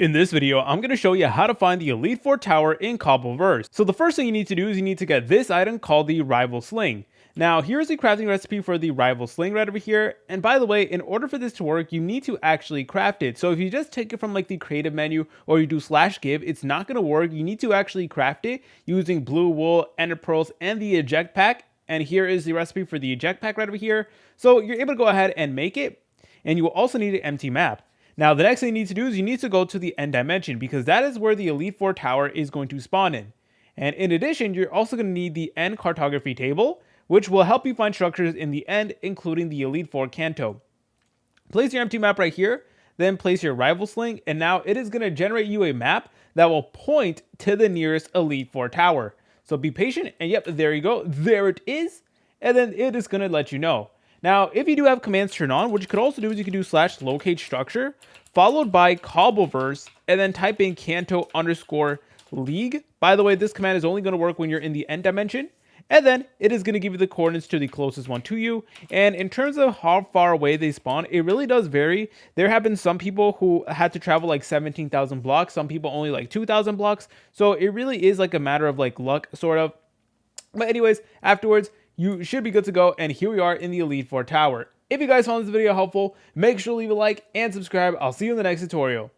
In this video, I'm going to show you how to find the Elite Four tower in Cobbleverse. So the first thing you need to do is you need to get this item called the Rival Sling. Now, here's the crafting recipe for the Rival Sling right over here. And by the way, in order for this to work, you need to actually craft it. So if you just take it from like the creative menu or you do /give, it's not going to work. You need to actually craft it using blue wool, ender pearls, and the eject pack. And here is the recipe for the eject pack right over here. So you're able to go ahead and make it. And you will also need an empty map. Now, the next thing you need to do is you need to go to the end dimension because that is where the Elite Four tower is going to spawn in. And in addition, you're also going to need the end cartography table, which will help you find structures in the end, including the Elite Four Canto. Place your empty map right here, then place your rival sling, and now it is going to generate you a map that will point to the nearest Elite Four tower. So be patient, and yep, there you go. There it is. And then it is going to let you know. Now, if you do have commands turned on, what you could also do is you could do /locate structure, followed by Cobbleverse, and then type in Canto_League. By the way, this command is only going to work when you're in the end dimension. And then it is going to give you the coordinates to the closest one to you. And in terms of how far away they spawn, it really does vary. There have been some people who had to travel like 17,000 blocks. Some people only like 2,000 blocks. So it really is like a matter of like luck, sort of. But anyways, afterwards, you should be good to go. And here we are in the Elite Four tower. If you guys found this video helpful, make sure to leave a like and subscribe. I'll see you in the next tutorial.